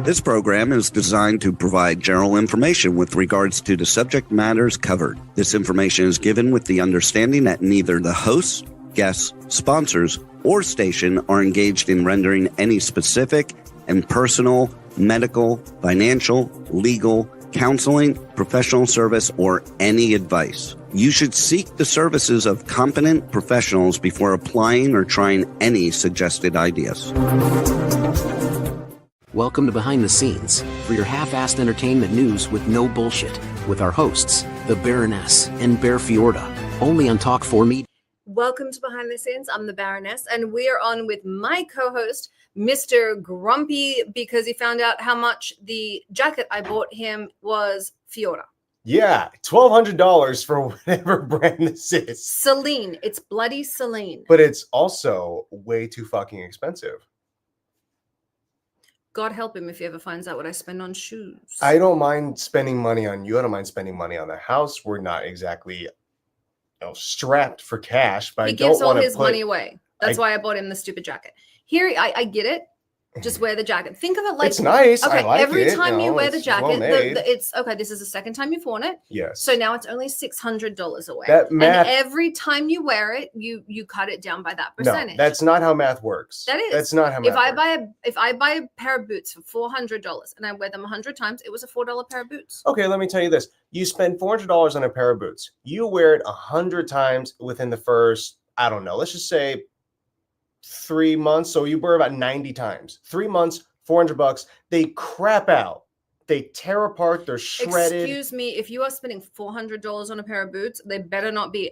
This program is designed to provide general information with regards to the subject matters covered. This information is given with the understanding that neither the hosts, guests, sponsors, or station are engaged in rendering any specific and personal, medical, financial, legal, counseling, professional service, or any advice. You should seek the services of competent professionals before applying or trying any suggested ideas. Welcome to Behind the Scenes, for your half-assed entertainment news with no bullshit, with our hosts, the Baroness and Bear Fiorda, only on Talk 4 Media. Welcome to Behind the Scenes. I'm the Baroness, and we are on with my co-host, Mr. Grumpy, because he found out how much the jacket I bought him was Fiorda. Yeah, $1,200 for whatever brand this is. Celine. It's bloody Celine. But it's also way too fucking expensive. God help him if he ever finds out what I spend on shoes. I don't mind spending money on you. I don't mind spending money on the house. We're not exactly strapped for cash, but he I don't gives all want to his money away. That's why I bought him the stupid jacket. Here, I get it. Just wear the jacket. Think of it like it's nice. Okay, I like every it. time you wear the jacket, well it's okay. This is the second time you've worn it. Yes. So now it's only $600 away. That math, and every time you wear it, you cut it down by that percentage. No, that's not how math works. That is. That's not how math works. If I buy a pair of boots for $400 and I wear them 100 times, it was a $4 pair of boots. Okay, let me tell you this. You spend $400 on a pair of boots. You wear it 100 times within the first, I don't know, let's just say 3 months. So you wear about 90 times. 3 months, $400. They crap out. They tear apart. They're shredded. Excuse me. If you are spending $400 on a pair of boots, they better not be.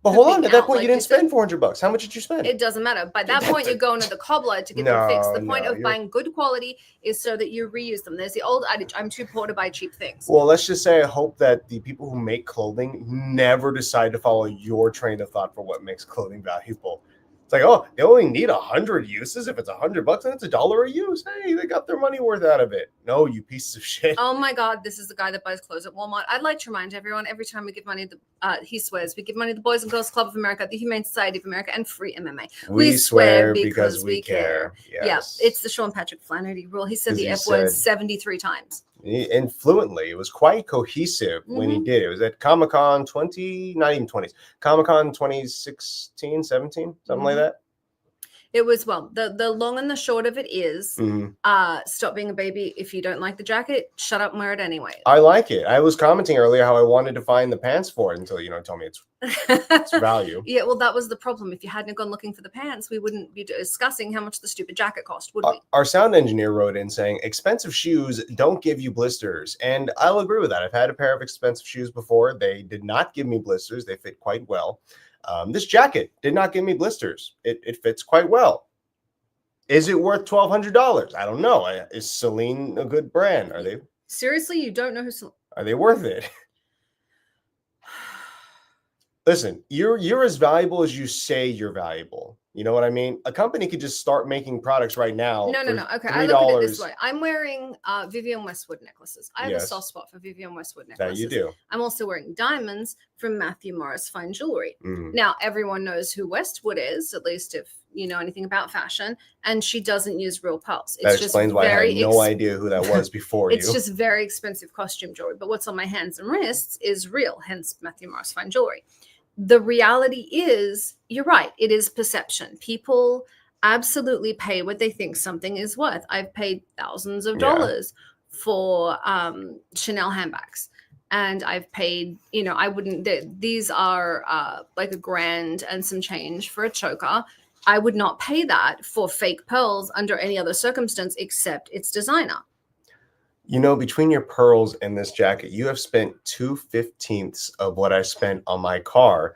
But hold on. At that point, you didn't spend $400. How much did you spend? It doesn't matter. By that point, you're going to the cobbler to get them fixed. The point of buying good quality is so that you reuse them. There's the old adage, I'm too poor to buy cheap things. Well, let's just say I hope that the people who make clothing never decide to follow your train of thought for what makes clothing valuable. It's like, oh, they only need 100 uses. If it's $100, then it's $1 a use. Hey, they got their money worth out of it. No, you pieces of shit. Oh my God, this is the guy that buys clothes at Walmart. I'd like to remind everyone, every time we give money, he swears, we give money to the Boys and Girls Club of America, the Humane Society of America, and Free MMA. We swear because we care. Yes. Yeah, it's the Sean Patrick Flannery rule. He said the F word 73 times. And fluently. It was quite cohesive when he did. It was at Comic-Con 2016, 17, something like that. It was, well, the long and the short of it is, stop being a baby. If you don't like the jacket, shut up and wear it anyway. I like it. I was commenting earlier how I wanted to find the pants for it until, told me it's value. Yeah, well, that was the problem. If you hadn't gone looking for the pants, we wouldn't be discussing how much the stupid jacket cost, would we? Our sound engineer wrote in saying, expensive shoes don't give you blisters. And I'll agree with that. I've had a pair of expensive shoes before. They did not give me blisters. They fit quite well. This jacket did not give me blisters. It fits quite well. Is it worth $1,200? I don't know. Is Celine a good brand? Are they? Seriously, you don't know who Celine? Are they worth it? Listen, you're as valuable as you say you're valuable. You know what I mean? A company could just start making products right now. No. Okay, I look at it this way. I'm wearing Vivienne Westwood necklaces. I have a soft spot for Vivienne Westwood necklaces. That you do. I'm also wearing diamonds from Matthew Morris Fine Jewelry. Now, everyone knows who Westwood is, at least if you know anything about fashion, and she doesn't use real pearls. That explains why I had no idea who that was before It's just very expensive costume jewelry, but what's on my hands and wrists is real, hence Matthew Morris Fine Jewelry. The reality is, you're right, it is perception. People absolutely pay what they think something is worth. I've paid thousands of dollars for Chanel handbags. And I've paid, I wouldn't, these are like $1,000 and some change for a choker. I would not pay that for fake pearls under any other circumstance except it's designer. Between your pearls and this jacket, you have spent 2/15 of what I spent on my car,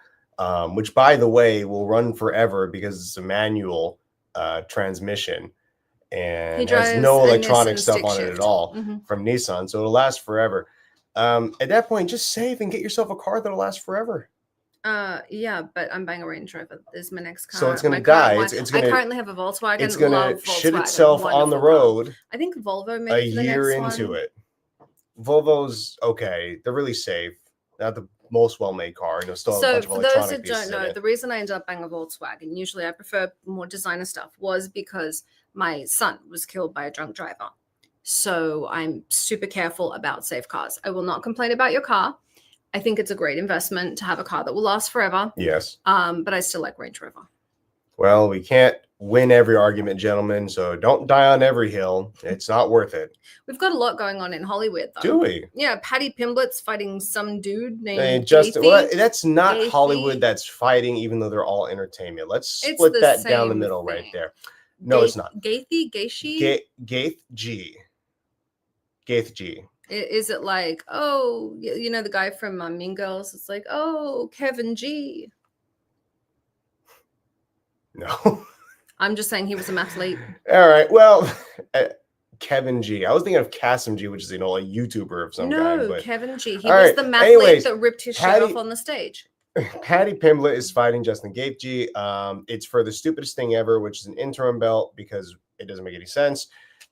which, by the way, will run forever because it's a manual transmission and has no electronic stuff on it at all from Nissan. So it'll last forever. At that point, just save and get yourself a car that'll last forever. Yeah, but I'm buying a Range Rover. This is my next car. So it's going to die. It's going I currently have a Volkswagen. It's going to shit itself on the road. I think Volvo made a year into it. Volvo's okay. They're really safe. Not the most well-made car. Still have a bunch of electronic pieces. So for those that don't know, the reason I ended up buying a Volkswagen, usually I prefer more designer stuff, was because my son was killed by a drunk driver. So I'm super careful about safe cars. I will not complain about your car. I think it's a great investment to have a car that will last forever. Yes. But I still like Range Rover. Well, we can't win every argument, gentlemen. So don't die on every hill. It's not worth it. We've got a lot going on in Hollywood, though. Do we? Yeah, Patty Pimblett's fighting some dude named Justin. Gaethje. Well, that's not Gaethje. Hollywood that's fighting, even though they're all entertainment. Let's split that down the middle right there. No, it's not. Gaethje? Gaethje. Is it like, oh, you know, the guy from Mean Girls? It's like, oh, Kevin G. No. I'm just saying he was an athlete. All right. Well, Kevin G. I was thinking of Kasim G, which is, you know, a YouTuber of some kind. No, But Kevin G. He was the mathlete that ripped his shirt off on the stage. Patty Pimblett is fighting Justin Gaethje. It's for the stupidest thing ever, which is an interim belt because it doesn't make any sense.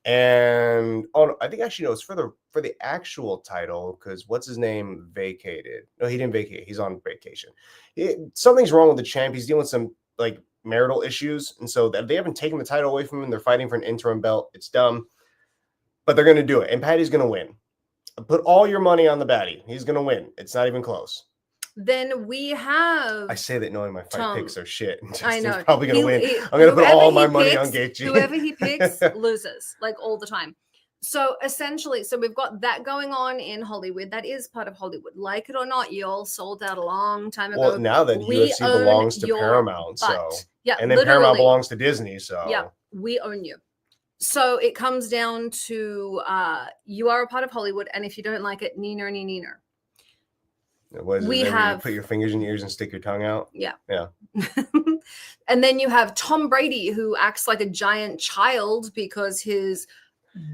And I think actually no, it's for the actual title because what's his name vacated. No, he didn't vacate. He's on vacation. Something's wrong with the champ. He's dealing with some like marital issues, and so they haven't taken the title away from him. They're fighting for an interim belt. It's dumb, but they're going to do it, and Patty's going to win. Put all your money on the baddie. He's going to win. It's not even close. Then we have. I say that knowing my fight picks are shit. I know. He's probably going to win. I'm going to put all my money on Gaethje. Whoever he picks loses, like all the time. So essentially, we've got that going on in Hollywood. That is part of Hollywood. Like it or not, you all sold out a long time ago. Well, now that UFC belongs to Paramount, so yeah, and then Paramount belongs to Disney, so yeah, we own you. So it comes down to you are a part of Hollywood, and if you don't like it, neener. We have put your fingers in your ears and stick your tongue out. Yeah. And then you have Tom Brady, who acts like a giant child because his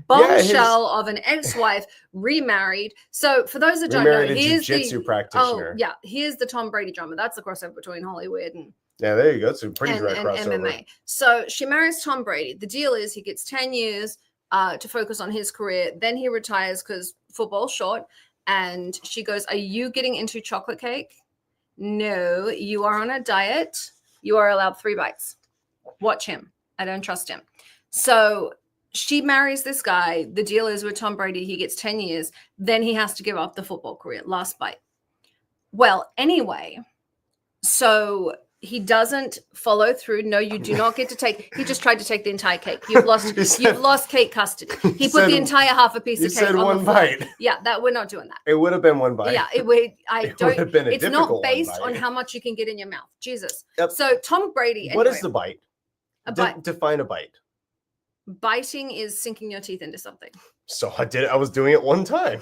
bombshell of an ex-wife remarried. So for those that don't know, here's the jiu-jitsu practitioner. Oh yeah, here's the Tom Brady drama. That's the crossover between Hollywood and there you go. It's a pretty direct crossover. MMA. So she marries Tom Brady. The deal is he gets 10 years to focus on his career. Then he retires because football's short. And she goes, are you getting into chocolate cake? No, you are on a diet. You are allowed 3 bites. Watch him. I don't trust him. So she marries this guy. The deal is with Tom Brady, he gets 10 years. Then he has to give up the football career. Last bite. Well, anyway, so he doesn't follow through. No, you do not get to take. He just tried to take the entire cake. You've lost cake custody. He put the entire half a piece of cake on one bite. Yeah, that we're not doing that. It would have been 1 bite. Yeah, it would. Have been it's not based on how much you can get in your mouth. Jesus. Yep. So Tom Brady. What is the bite? A bite. Define a bite. Biting is sinking your teeth into something. So I was doing it 1 time.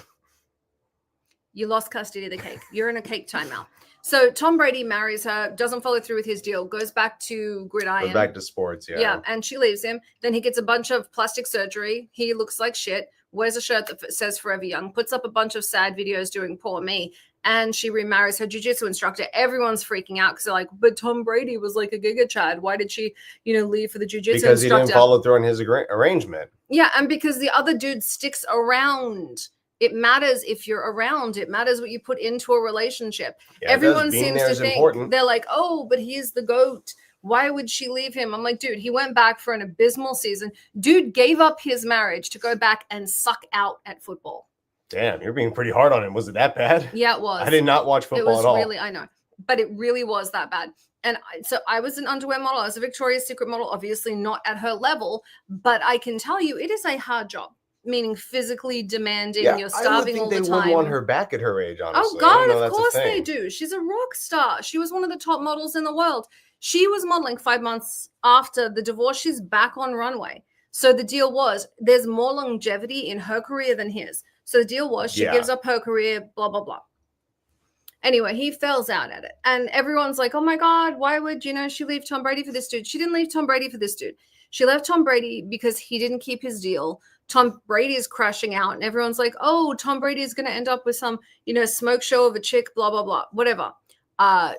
You lost custody of the cake. You're in a cake timeout. So Tom Brady marries her, doesn't follow through with his deal, goes back to gridiron. Goes back to sports, yeah. Yeah, and she leaves him. Then he gets a bunch of plastic surgery. He looks like shit, wears a shirt that says Forever Young, puts up a bunch of sad videos doing poor me, and she remarries her jiu-jitsu instructor. Everyone's freaking out because they're like, but Tom Brady was like a Giga Chad. Why did she, leave for the jiu-jitsu instructor? Because he didn't follow through on his arrangement. Yeah, and because the other dude sticks around. It matters if you're around. It matters what you put into a relationship. Yeah, everyone seems to think they're like, oh, but he's the GOAT. Why would she leave him? I'm like, dude, he went back for an abysmal season. Dude gave up his marriage to go back and suck out at football. Damn, you're being pretty hard on him. Was it that bad? Yeah, it was. I did not watch football at all. I know, but it really was that bad. And so I was an underwear model. I was a Victoria's Secret model, obviously not at her level, but I can tell you it is a hard job. Meaning physically demanding, you're starving all the time. They wouldn't want her back at her age, honestly. Oh, God, of course they do. She's a rock star. She was one of the top models in the world. She was modeling 5 months after the divorce. She's back on runway. So the deal was there's more longevity in her career than his. So the deal was she gives up her career, blah, blah, blah. Anyway, he fails out at it. And everyone's like, oh, my God, why would, she leave Tom Brady for this dude? She didn't leave Tom Brady for this dude. She left Tom Brady because he didn't keep his deal. Tom Brady is crashing out and everyone's like, oh, Tom Brady is going to end up with some, smoke show of a chick, blah, blah, blah, whatever.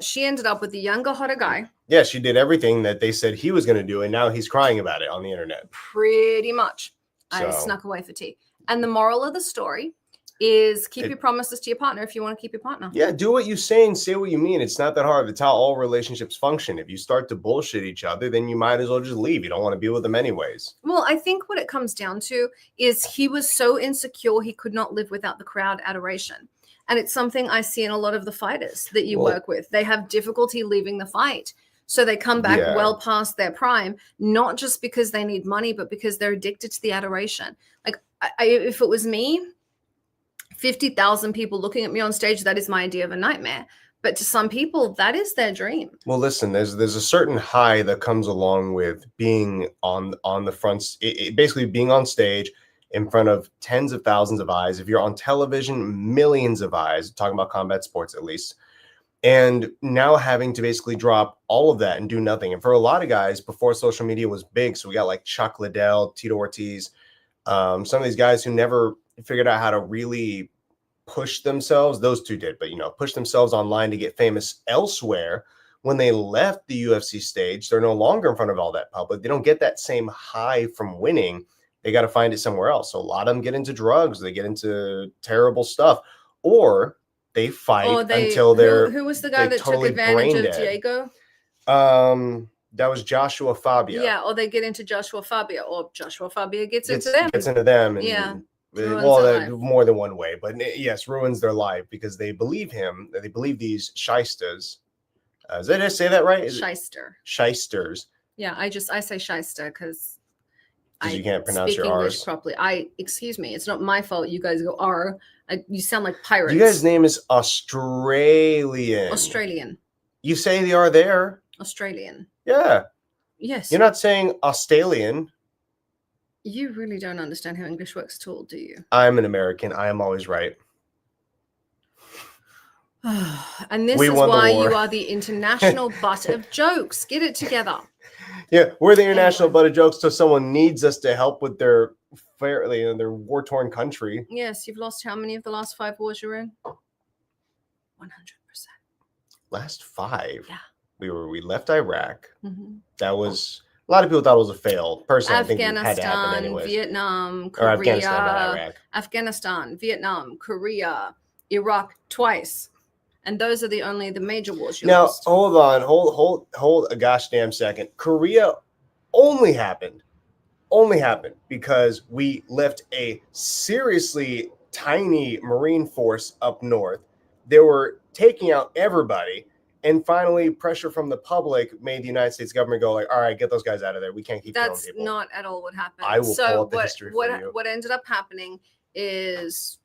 She ended up with the younger, hotter guy. Yeah, she did everything that they said he was going to do. And now he's crying about it on the internet. Pretty much. So. I snuck away for tea. And the moral of the story, is keep your promises to your partner if you want to keep your partner. Yeah, do what you say and say what you mean. It's not that hard. It's how all relationships function. If you start to bullshit each other, then you might as well just leave. You don't want to be with them anyways. Well, I think what it comes down to is he was so insecure he could not live without the crowd adoration. And it's something I see in a lot of the fighters that you work with. They have difficulty leaving the fight. So they come back well past their prime, not just because they need money, but because they're addicted to the adoration. Like if it was me, 50,000 people looking at me on stage, that is my idea of a nightmare. But to some people, that is their dream. Well, listen, there's a certain high that comes along with being on the front, basically being on stage in front of tens of thousands of eyes. If you're on television, millions of eyes, talking about combat sports at least, and now having to basically drop all of that and do nothing. And for a lot of guys, before social media was big, so we got like Chuck Liddell, Tito Ortiz, some of these guys who never figured out how to really push themselves. Those two did, but push themselves online to get famous elsewhere. When they left the UFC stage, they're no longer in front of all that public. They don't get that same high from winning. They got to find it somewhere else. So a lot of them get into drugs. They get into terrible stuff, or they fight until they're. Who was the guy that totally took advantage of Diego? That was Joshua Fabia. Yeah, or they get into Joshua Fabia, or Joshua Fabia gets into them. Gets into them. And, yeah. Well, more than one way, but yes, ruins their life because they believe him. They believe these shysters. Did I say that right? Shysters. Yeah, I say shyster because you can't pronounce your English R's properly. Excuse me, it's not my fault. You guys go R. You sound like pirates. You guys' name is Australian. Australian. You say the R there. Australian. Yeah. Yes. You're not saying Australian. You really don't understand how English works at all, do you? I'm an American. I am always right. And this is why you are the international butt of jokes. Get it together. Yeah, we're the international butt of jokes, so someone needs us to help with their their war-torn country. Yes, you've lost how many of the last 5 wars you're in? 100%. Last 5? Yeah. We left Iraq. Mm-hmm. That was a lot of people thought it was a fail. Personally, I think it had to happen anyways. Vietnam, Korea, Afghanistan, not Iraq. Afghanistan, Vietnam, Korea, Iraq twice. And those are the major wars you lost. Now, hold a gosh damn second. Korea only happened because we left a seriously tiny Marine force up north. They were taking out everybody. And finally, pressure from the public made the United States government go like, all right, get those guys out of there. We can't keep killing people. That's not at all what happened. I will pull up the history for you. What ended up happening is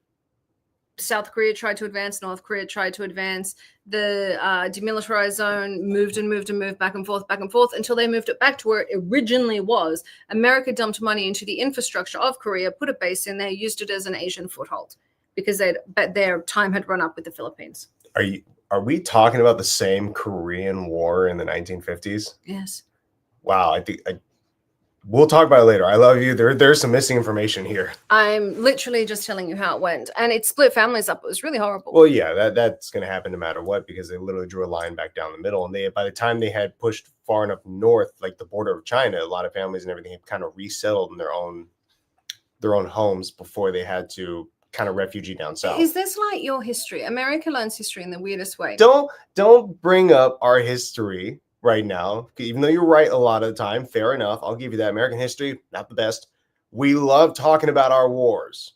South Korea tried to advance, North Korea tried to advance. The demilitarized zone moved and moved and moved back and forth until they moved it back to where it originally was. America dumped money into the infrastructure of Korea, put a base in there, used it as an Asian foothold because their time had run up with the Philippines. Are we talking about the same Korean War in the 1950s? Yes. Wow, I think we'll talk about it later. I love you. There's some missing information here. I'm literally just telling you how it went, and it split families up. It was really horrible. Well, yeah, that's going to happen no matter what because they literally drew a line back down the middle, and by the time they had pushed far enough north, like the border of China, a lot of families and everything had kind of resettled in their own homes before they had to kind of refugee down south. Is this like your history? America learns history in the weirdest way. Don't bring up our history right now, even though you're right a lot of the time. Fair enough. I'll give you that. American history, not the best. We love talking about our wars.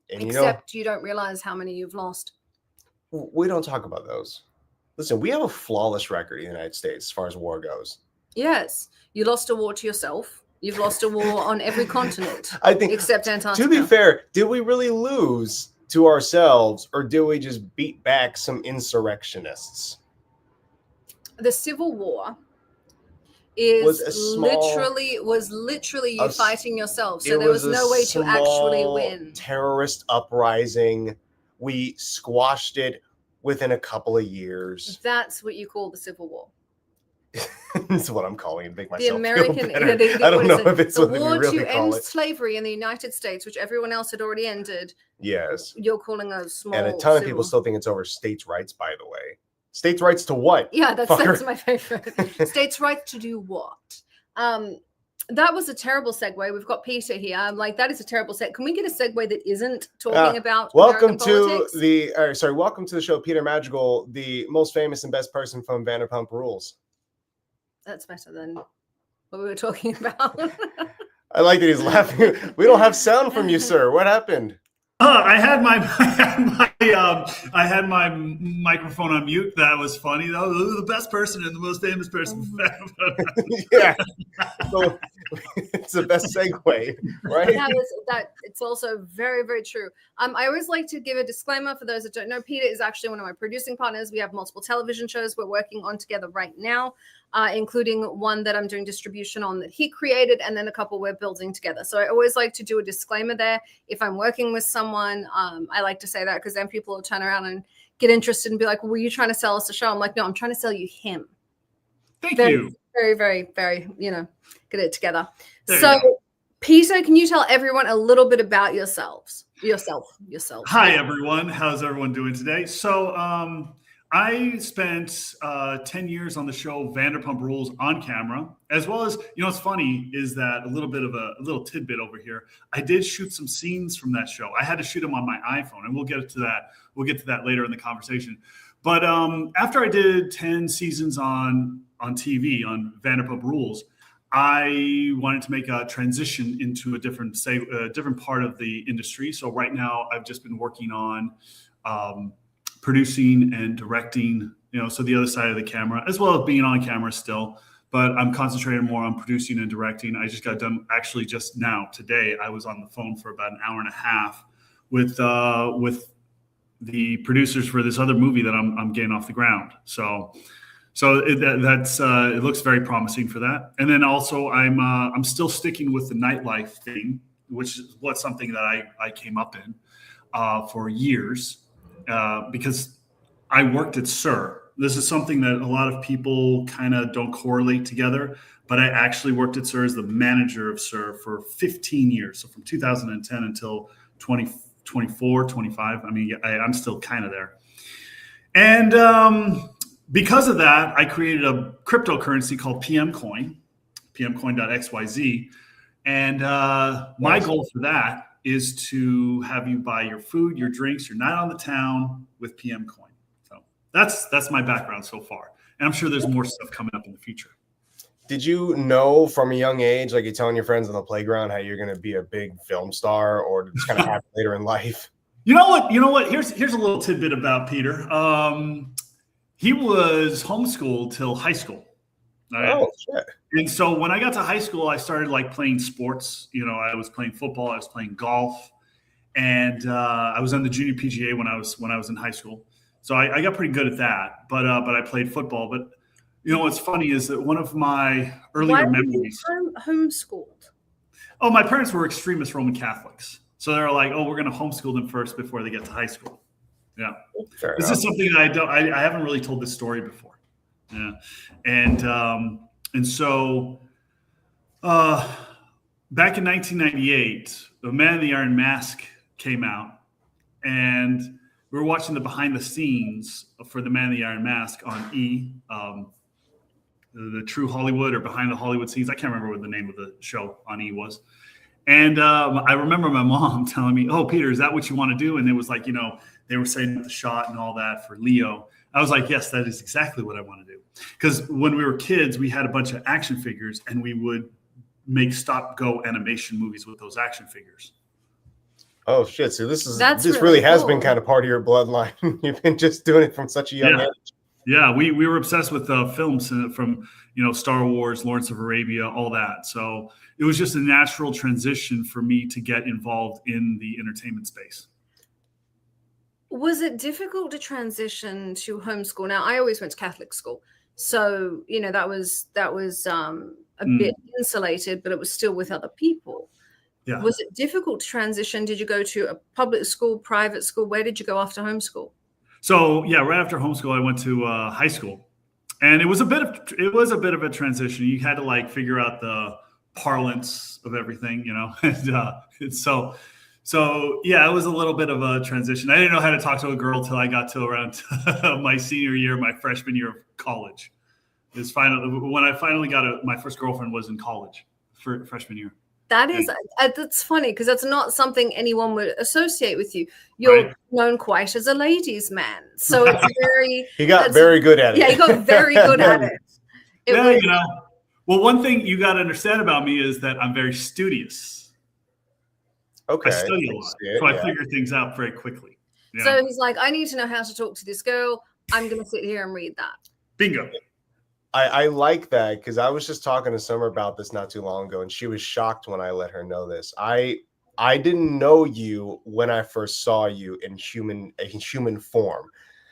Except you don't realize how many you've lost. We don't talk about those. Listen, we have a flawless record in the United States as far as war goes. Yes. You lost a war to yourself. You've lost a war on every continent, I think, except Antarctica. To be fair, did we really lose to ourselves, or did we just beat back some insurrectionists? The Civil War was literally you fighting yourself. So there was no way to actually win. Terrorist uprising. We squashed it within a couple of years. That's what you call the Civil War. That's what I'm calling it. Make myself the American, feel better. I don't know if it's what we really call it. The war to end slavery in the United States, which everyone else had already ended. Yes. You're calling a small. And a ton of people still think it's over states' rights, by the way. States' rights to what? Yeah, that's my favorite. States' rights to do what? That was a terrible segue. We've got Peter here. I'm like, that is a terrible segue. Can we get a segue that isn't talking about welcome American to politics? welcome to the show, Peter Madrigal, the most famous and best person from Vanderpump Rules. That's better than what we were talking about. I like that he's laughing. We don't have sound from you, sir. What happened? I had my microphone on mute. That was funny though. The best person and the most famous person. Yeah, so it's the best segue, right? That it's also very, very true. I always like to give a disclaimer for those that don't know. Peter is actually one of my producing partners. We have multiple television shows we're working on together right now, including one that I'm doing distribution on that he created, and then a couple we're building together. So I always like to do a disclaimer there. If I'm working with someone, I like to say that, because then people will turn around and get interested and be like, well, were you trying to sell us a show? I'm like, no, I'm trying to sell you him. Thank you. Very, very, very, get it together. Peter, can you tell everyone a little bit about yourself? Hi, everyone. How's everyone doing today? So I spent 10 years on the show Vanderpump Rules on camera, as well as, what's funny is that a little tidbit over here. I did shoot some scenes from that show. I had to shoot them on my iPhone, and we'll get to that. We'll get to that later in the conversation. But after I did 10 seasons on TV on Vanderpump Rules, I wanted to make a transition into a different part of the industry. So right now I've just been working on producing and directing, so the other side of the camera, as well as being on camera still, but I'm concentrating more on producing and directing. I just got done actually just now today. I was on the phone for about an hour and a half with the producers for this other movie that I'm getting off the ground. So it looks very promising for that. And then also I'm still sticking with the nightlife thing, which is something that I came up in for years. Because I worked at SUR. This is something that a lot of people kind of don't correlate together, but I actually worked at SUR as the manager of SUR for 15 years. So from 2010 until 2024, 25. I mean, I'm still kind of there. And because of that, I created a cryptocurrency called PMCOIN, PMCOIN.xyz. And my goal for that is to have you buy your food, your drinks, your night on the town with PMCOIN. So that's my background so far. And I'm sure there's more stuff coming up in the future. Did you know from a young age, like you're telling your friends on the playground, how you're going to be a big film star, or did this kind of happen later in life? You know what? Here's a little tidbit about Peter. He was homeschooled till high school. Right? Oh, shit. And so when I got to high school, I started playing sports. I was playing football, I was playing golf, and I was on the junior PGA when I was in high school. So I got pretty good at that. But I played football. But what's funny is that one of my earlier memories. Why were you homeschooled? Oh, my parents were extremist Roman Catholics, so they were like, "Oh, we're going to homeschool them first before they get to high school." Yeah, this is something that I haven't really told this story before. Yeah, and so back in 1998, The Man in the Iron Mask came out, and we were watching the behind the scenes for The Man in the Iron Mask on E, the True Hollywood or Behind the Hollywood Scenes. I can't remember what the name of the show on E was. And I remember my mom telling me, "Oh, Peter, is that what you want to do?" And it was like, they were saying the shot and all that for Leo. I was like, yes, that is exactly what I want to do. Because when we were kids, we had a bunch of action figures, and we would make stop-go animation movies with those action figures. Oh, shit. So this really has been kind of part of your bloodline. You've been just doing it from such a young age. Yeah, we were obsessed with films from, Star Wars, Lawrence of Arabia, all that. So it was just a natural transition for me to get involved in the entertainment space. Was it difficult to transition to homeschool? Now, I always went to Catholic school, so that was a bit insulated, but it was still with other people. Yeah. Was it difficult to transition? Did you go to a public school, private school? Where did you go after homeschool? So yeah, right after homeschool, I went to high school, and it was a bit of a transition. You had to figure out the parlance of everything, and So yeah, it was a little bit of a transition. I didn't know how to talk to a girl till I got to around my senior year, my freshman year of college. When I finally got my first girlfriend was in college. for freshman year. That is, that's funny because that's not something anyone would associate with you. You're known quite as a ladies' man, so it's very. He got very good at it. Yeah, he got very good at it. You know. Well, one thing you got to understand about me is that I'm very studious. Okay. I study a lot, so I figure things out very quickly. So he's like, I need to know how to talk to this girl. I'm going to sit here and read that. Bingo. I like that because I was just talking to Summer about this not too long ago, and she was shocked when I let her know this. I didn't know you when I first saw you in human form.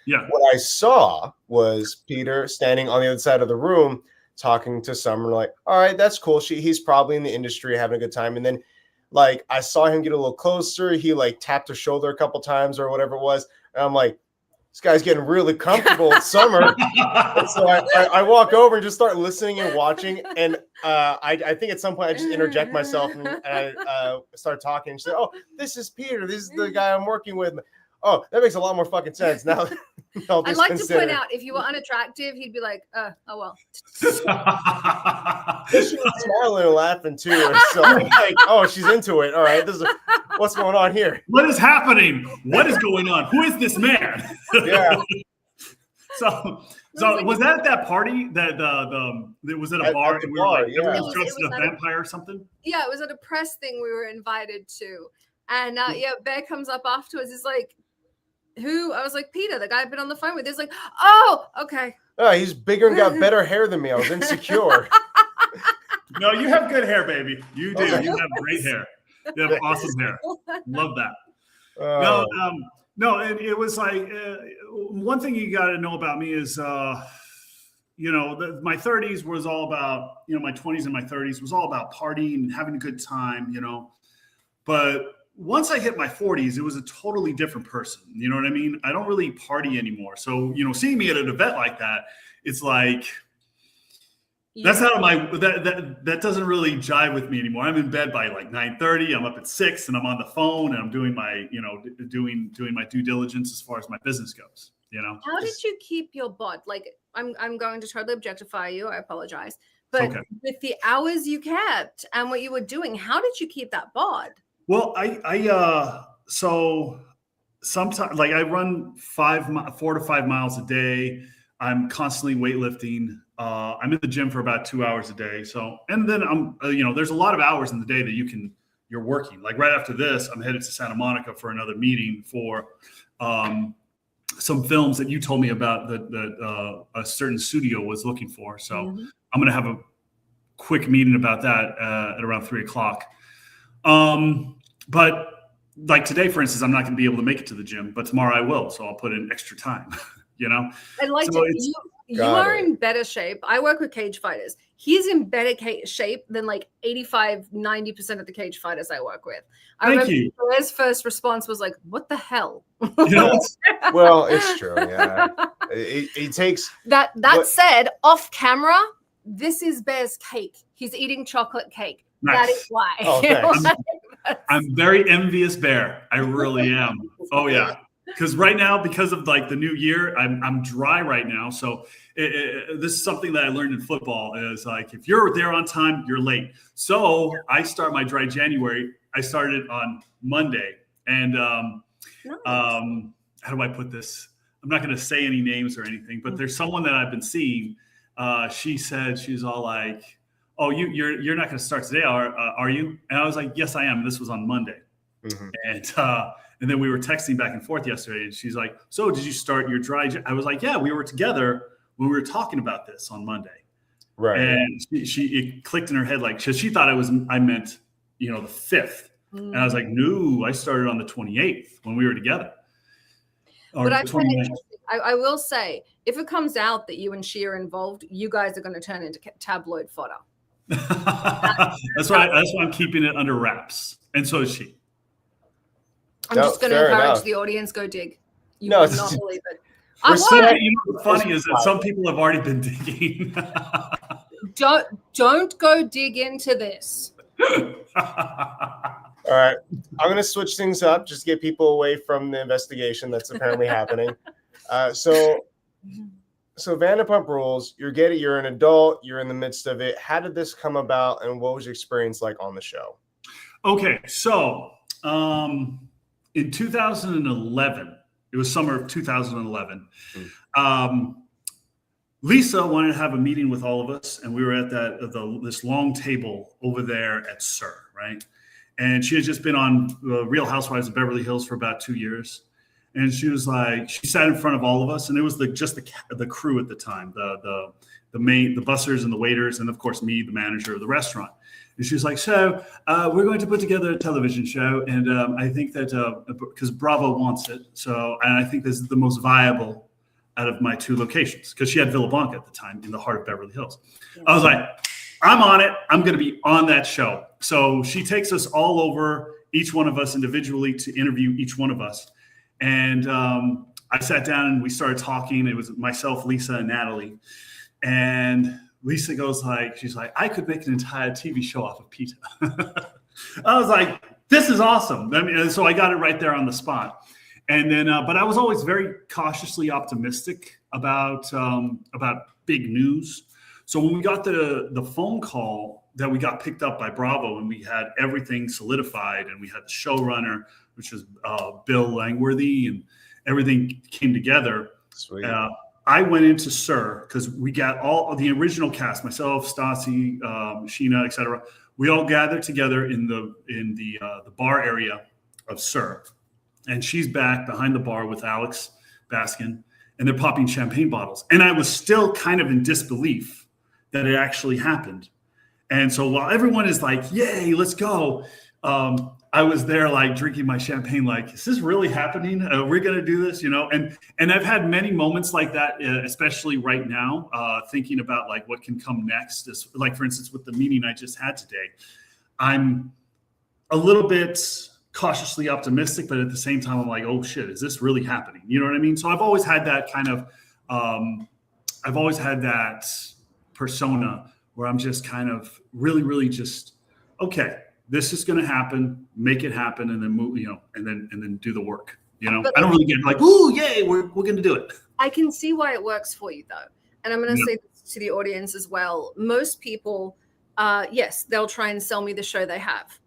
Yeah. What I saw was Peter standing on the other side of the room talking to Summer, like, all right, that's cool. He's probably in the industry having a good time. And then like I saw him get a little closer. He like tapped her shoulder a couple times or whatever it was. And I'm like, this guy's getting really comfortable with Summer. So I walk over and just start listening and watching. And I think at some point I just interject myself and I start talking. And she said, oh, this is Peter. This is the guy I'm working with. Oh, that makes a lot more fucking sense now. I'd like to point out, if you were unattractive, he'd be like, oh, well. She was smiling and laughing too. So I'm like, oh, she's into it. All right, what's going on here? What is happening? What is going on? Who is this man? Yeah. So was that at that party that was at a bar? At the and bar, we were like, yeah. dressed as a vampire or something? Yeah, it was at a press thing we were invited to. And Bear comes up afterwards. He's like, who? I was like, Peter, the guy I've been on the phone with. He's like, oh, okay. Oh, he's bigger and got better hair than me. I was insecure. No, you have good hair, baby. You do. You have great hair. You have awesome hair. Love that. No, and it was like one thing you got to know about me is, my 30s was all about, my 20s and my 30s was all about partying and having a good time, But once I hit my 40s, it was a totally different person. You know what I mean? I don't really party anymore. So, seeing me at an event like that, it's like, that's out of that doesn't really jive with me anymore. I'm in bed by like 9:30. I'm up at 6 and I'm on the phone and I'm doing my, doing my due diligence as far as my business goes, How did you keep your bod? Like, I'm going to totally objectify you. I apologize. But with the hours you kept and what you were doing, how did you keep that bod? Well, so sometimes like I run 4 to 5 miles a day. I'm constantly weightlifting. I'm in the gym for about 2 hours a day. So, and then I'm, there's a lot of hours in the day that you're working. Like right after this, I'm headed to Santa Monica for another meeting for some films that you told me about that a certain studio was looking for. So I'm going to have a quick meeting about that at around 3:00. But like today, for instance, I'm not going to be able to make it to the gym, but tomorrow I will. So I'll put in extra time, And like you are in better shape. I work with cage fighters. He's in better shape than like 85-90% of the cage fighters I work with. I remember his first response was like, what the hell? Well, it's true. Yeah. It takes that said, off camera, this is Bear's cake. He's eating chocolate cake. Nice. That is why. Oh, I'm very envious, Bear. I really am. Oh yeah. Because right now, because of like the new year, I'm dry right now. So this is something that I learned in football is like, if you're there on time, you're late. So I start my dry January. I started on Monday. And how do I put this? I'm not going to say any names or anything, but there's someone that I've been seeing. She said, she's all like, oh, you're not going to start today, are you? And I was like, yes, I am. This was on Monday. Mm-hmm. And then we were texting back and forth yesterday, and she's like, so did you start your dry? I was like, yeah, we were together when we were talking about this on Monday. Right. And it clicked in her head, like, she thought I meant, the 5th. And I was like, no, I started on the 28th when we were together. But I find it interesting. I will say, if it comes out that you and she are involved, you guys are going to turn into tabloid fodder. That's why I'm keeping it under wraps. And so is she. I'm just going to encourage the audience, go dig. You will not believe it. What's funny is that some people have already been digging. Don't go dig into this. All right. I'm going to switch things up, just get people away from the investigation that's apparently happening. So So Vanderpump Rules, you're an adult, you're in the midst of it. How did this come about, and what was your experience like on the show? Okay, so in 2011, it was summer of 2011. Lisa wanted to have a meeting with all of us, and we were at this long table over there at SUR, right? And she had just been on Real Housewives of Beverly Hills for about 2 years. And she was like, she sat in front of all of us, and it was just the crew at the time, the bussers and the waiters, and of course me, the manager of the restaurant. And she was like, so we're going to put together a television show, and I think that because Bravo wants it, and I think this is the most viable out of my 2 locations, because she had Villa Blanca at the time in the heart of Beverly Hills. Yeah. I was like, I'm on it. I'm going to be on that show. So she takes us all over, each one of us individually, to interview each one of us. And I sat down and we started talking. It was myself, Lisa, and Natalie. And Lisa she's like, I could make an entire TV show off of PETA. I was like, this is awesome. I mean, so I got it right there on the spot. And then, but I was always very cautiously optimistic about big news. So when we got the phone call that we got picked up by Bravo, and we had everything solidified, and we had the showrunner, which was Bill Langworthy, and everything came together. Sweet. I went into SUR because we got all of the original cast, myself, Stassi, Sheena, etc. We all gathered together in the bar area of SUR. And she's back behind the bar with Alex Baskin, and they're popping champagne bottles. And I was still kind of in disbelief that it actually happened. And so while everyone is like, yay, let's go, I was there like drinking my champagne, like, is this really happening? We're going to do this, you know? And I've had many moments like that, especially right now, thinking about like what can come next. Like, for instance, with the meeting I just had today, I'm a little bit cautiously optimistic, but at the same time, I'm like, oh shit, is this really happening? You know what I mean? So I've always had that kind of, I've always had that persona where I'm just kind of really, really just, okay, this is going to happen, make it happen, and then move, you know, and then do the work. You know, I don't really get like, ooh, yay, we're going to do it. I can see why it works for you though. And I'm going to say this to the audience as well. Most people, yes, they'll try and sell me the show they have.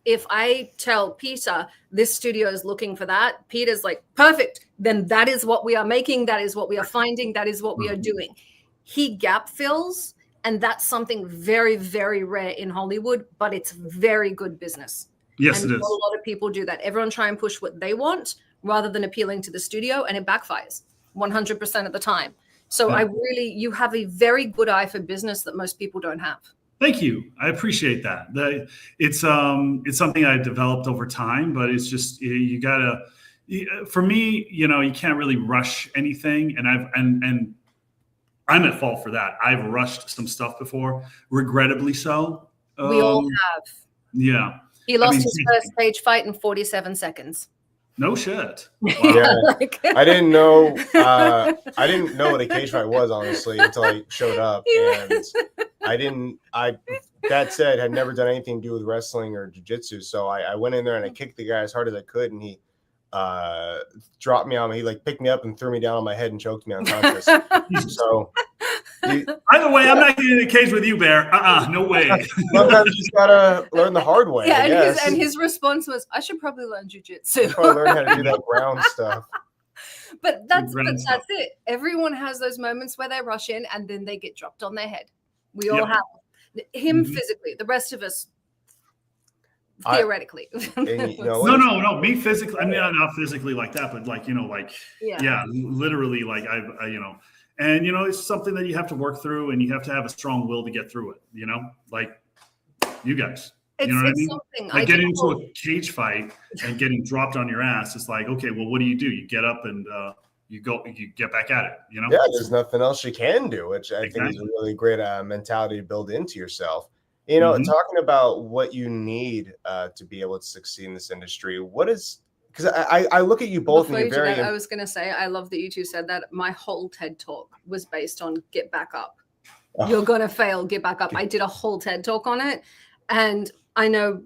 If I tell Peter this studio is looking for that, Peter's like, perfect. Then that is what we are making. That is what we are finding. That is what we are doing. He gap fills. And that's something very, very rare in Hollywood, but it's very good business. Yes, and it is. A lot of people do that. Everyone try and push what they want rather than appealing to the studio, and it backfires 100% of the time. So you have a very good eye for business that most people don't have. Thank you. I appreciate that. It's something I developed over time, but it's just, you gotta, for me, you know, you can't really rush anything. And I'm at fault for that. I've rushed some stuff before, regrettably so. We all have. Yeah. He lost his first stage fight in 47 seconds. No shit. Wow. Yeah. I didn't know what a cage fight was, honestly, until I showed up. And that said, had never done anything to do with wrestling or jiu-jitsu. So I went in there and I kicked the guy as hard as I could, and he dropped me on me. He like picked me up and threw me down on my head and choked me unconscious. So either way, I'm not getting in a cage with you, Bear. No way. Sometimes you just gotta learn the hard way. Yeah, and his response was, I should probably learn jiu-jitsu. Probably learn how to do that ground stuff. But that's it. Everyone has those moments where they rush in and then they get dropped on their head. We all have him physically, the rest of us theoretically. No, me physically. I mean, not physically like that, but like, you know, like, literally, like I you know, and you know, it's something that you have to work through, and you have to have a strong will to get through it. You know, like you guys. You know what I mean? Like getting into a cage fight and getting dropped on your ass. It's like, okay, well, what do? You get up and you get back at it. You know? Yeah, there's nothing else you can do, which I think is a really great mentality to build into yourself. You know, talking about what you need to be able to succeed in this industry, what is, because I look at you both and you're very... I was going to say, I love that you two said that. My whole TED talk was based on get back up. You're going to fail, get back up. I did a whole TED talk on it. And I know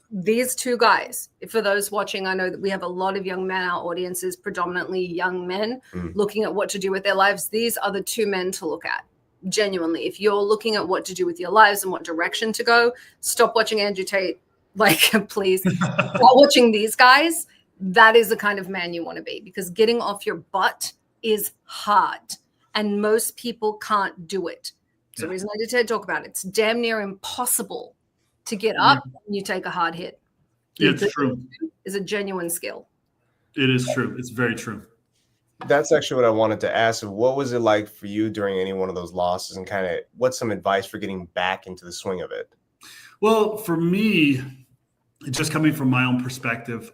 these two guys, for those watching, I know that we have a lot of young men. Our audience is predominantly young men looking at what to do with their lives. These are the two men to look at. Genuinely, if you're looking at what to do with your lives and what direction to go, stop watching Andrew Tate. Like, please, start watching these guys. That is the kind of man you want to be, because getting off your butt is hard, and most people can't do it. It's the reason I did TED Talk about it. It's damn near impossible to get up and you take a hard hit. It's true. It's a genuine skill. It is true. It's very true. That's actually what I wanted to ask. What was it like for you during any one of those losses, and kind of what's some advice for getting back into the swing of it? Well, for me, just coming from my own perspective,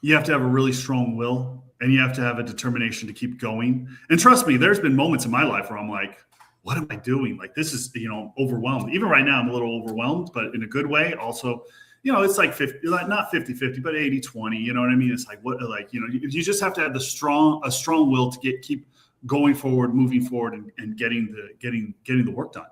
you have to have a really strong will, and you have to have a determination to keep going. And trust me, there's been moments in my life where I'm like, what am I doing? Like, this is, overwhelmed. Even right now, I'm a little overwhelmed, but in a good way. Also, it's like 50, not 50-50, but 80-20. You know what I mean? It's like, you just have to have a strong will to keep going forward, moving forward, and getting the work done.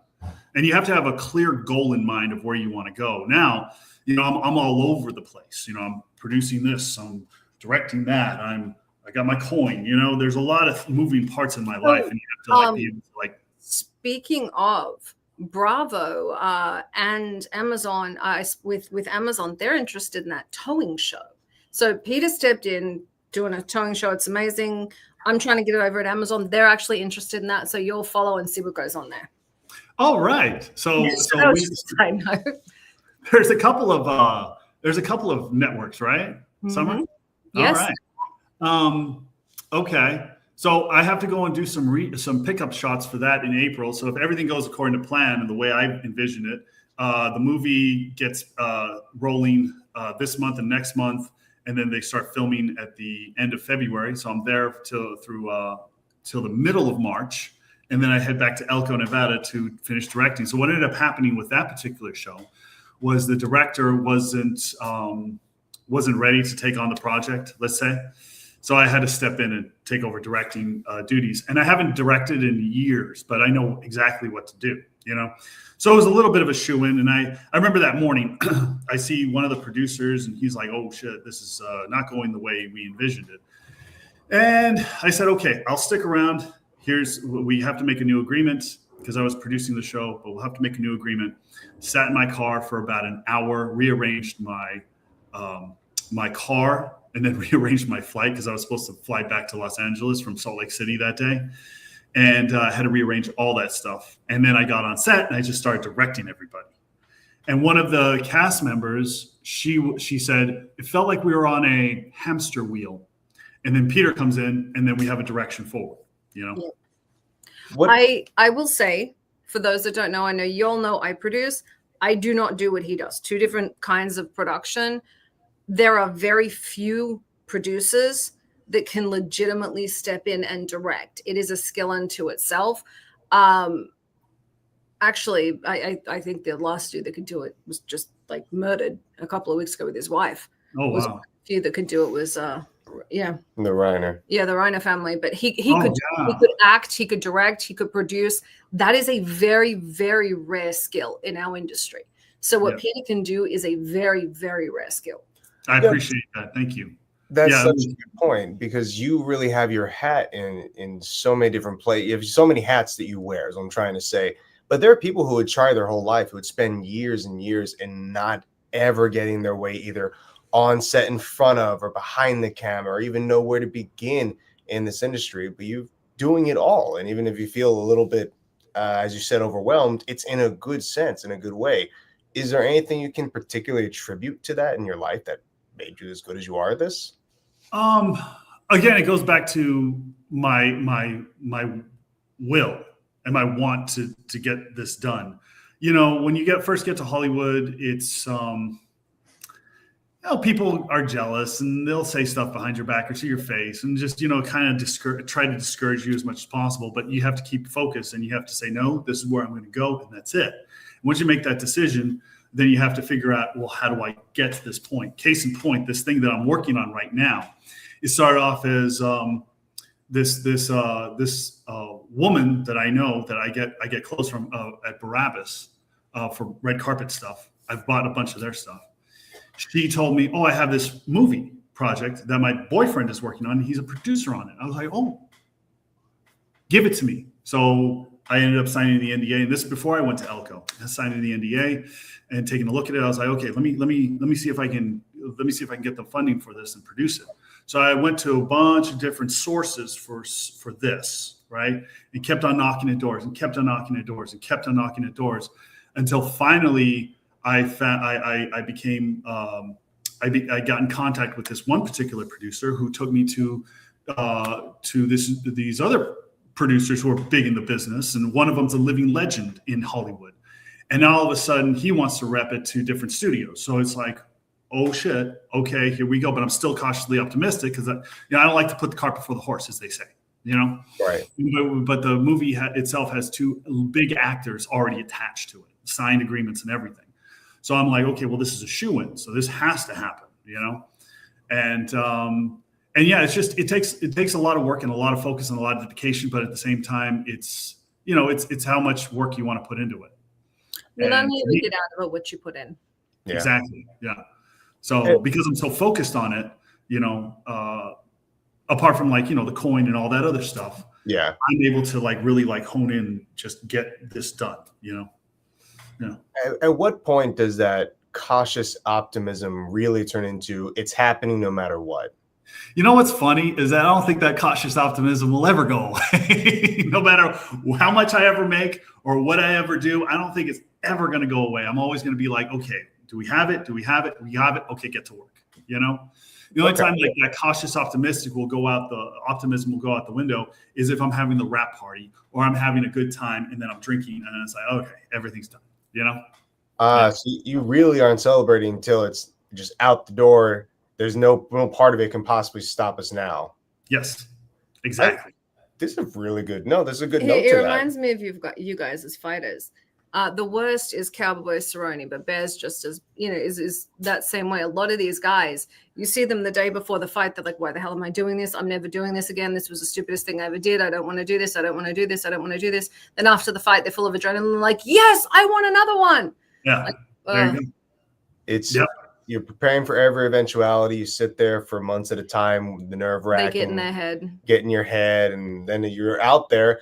And you have to have a clear goal in mind of where you want to go. Now, I'm all over the place. I'm producing this, I'm directing that, I got my coin. There's a lot of moving parts in my life, and you have to be able to Speaking of Bravo and Amazon, with Amazon, they're interested in that towing show. So Peter stepped in doing a towing show. It's amazing. I'm trying to get it over at Amazon. They're actually interested in that. So you'll follow and see what goes on there. All right. So I know. There's a couple of networks, right? Summer? Yes. All right. Okay. So I have to go and do some pickup shots for that in April. So if everything goes according to plan and the way I envision it, the movie gets rolling this month and next month, and then they start filming at the end of February. So I'm there till the middle of March, and then I head back to Elko, Nevada to finish directing. So what ended up happening with that particular show was the director wasn't ready to take on the project, let's say. So I had to step in and take over directing duties. And I haven't directed in years, but I know exactly what to do, So it was a little bit of a shoe-in. And I remember that morning, I see one of the producers, and he's like, oh, shit, this is not going the way we envisioned it. And I said, okay, I'll stick around. We have to make a new agreement, because I was producing the show, but we'll have to make a new agreement. Sat in my car for about an hour, rearranged my car, and then rearranged my flight, because I was supposed to fly back to Los Angeles from Salt Lake City that day. And I had to rearrange all that stuff. And then I got on set and I just started directing everybody. And one of the cast members, she said, it felt like we were on a hamster wheel. And then Peter comes in, and then we have a direction forward, Yeah. What I will say, for those that don't know, I know you all know I produce. I do not do what he does. Two different kinds of production. There are very few producers that can legitimately step in and direct. It is a skill unto itself. Actually, I think the last dude that could do it was just murdered a couple of weeks ago with his wife. Oh, wow. A few that could do it was, the Reiner. Yeah, the Reiner family. But he could act, he could direct, he could produce. That is a very, very rare skill in our industry. So what Peter can do is a very, very rare skill. I appreciate that. Thank you. That's such a good point, because you really have your hat in so many different places. You have so many hats that you wear, is what I'm trying to say. But there are people who would try their whole life, who would spend years and years and not ever getting their way either on set, in front of, or behind the camera, or even know where to begin in this industry. But you're doing it all. And even if you feel a little bit, as you said, overwhelmed, it's in a good sense, in a good way. Is there anything you can particularly attribute to that in your life that made you as good as you are at this? Again, it goes back to my will and my want to get this done. When you first get to Hollywood, it's people are jealous, and they'll say stuff behind your back or to your face, and just kind of try to discourage you as much as possible. But you have to keep focused, and you have to say, no, this is where I'm going to go, and that's it. Once you make that decision, then you have to figure out, well, how do I get to this point? Case in point, this thing that I'm working on right now, it started off as this woman that I know that I get close from at Barabbas for red carpet stuff. I've bought a bunch of their stuff. She told me, oh, I have this movie project that my boyfriend is working on. He's a producer on it. I was like, oh, give it to me. So I ended up signing the NDA, and this is before I went to Elko. I signed the NDA and taking a look at it. I was like, okay, let me see if I can get the funding for this and produce it. So I went to a bunch of different sources for this, right? And kept on knocking at doors and kept on knocking at doors and kept on knocking at doors until finally I got in contact with this one particular producer who took me to these other producers who are big in the business, and one of them's a living legend in Hollywood. And now all of a sudden he wants to rep it to different studios. So it's like, oh shit, okay, here we go. But I'm still cautiously optimistic because I don't like to put the cart before the horse, as they say. Right. But the movie itself has two big actors already attached to it, signed agreements and everything. So I'm like, okay, well, this is a shoo-in, so this has to happen, And yeah, it's just it takes a lot of work and a lot of focus and a lot of dedication, but at the same time, it's how much work you want to put into it. You only ever get out of it what you put in. Yeah. Exactly. Yeah. So because I'm so focused on it, apart from the coin and all that other stuff, yeah, I'm able to really hone in, just get this done. Yeah. At what point does that cautious optimism really turn into it's happening no matter what? What's funny is that I don't think that cautious optimism will ever go away. No matter how much I ever make or what I ever do, I don't think it's ever going to go away. I'm always going to be like, okay, do we have it? Do we have it? We have it. Okay, get to work. The only time that cautious optimism will go out the window is if I'm having the rap party or I'm having a good time and then I'm drinking and then it's like, okay, everything's done. So you really aren't celebrating until it's just out the door. There's no part of it can possibly stop us now. Yes, exactly. This is a really good. No, this is a good note. It reminds me of you guys as fighters. The worst is Cowboy Cerrone, but Bear's just as is that same way. A lot of these guys, you see them the day before the fight, they're like, why the hell am I doing this? I'm never doing this again. This was the stupidest thing I ever did. I don't want to do this. I don't want to do this. I don't want to do this. Then after the fight, they're full of adrenaline, like, yes, I want another one. Yeah. It's you're preparing for every eventuality. You sit there for months at a time, the nerve wracking. They get in their head. Get in your head, and then you're out there.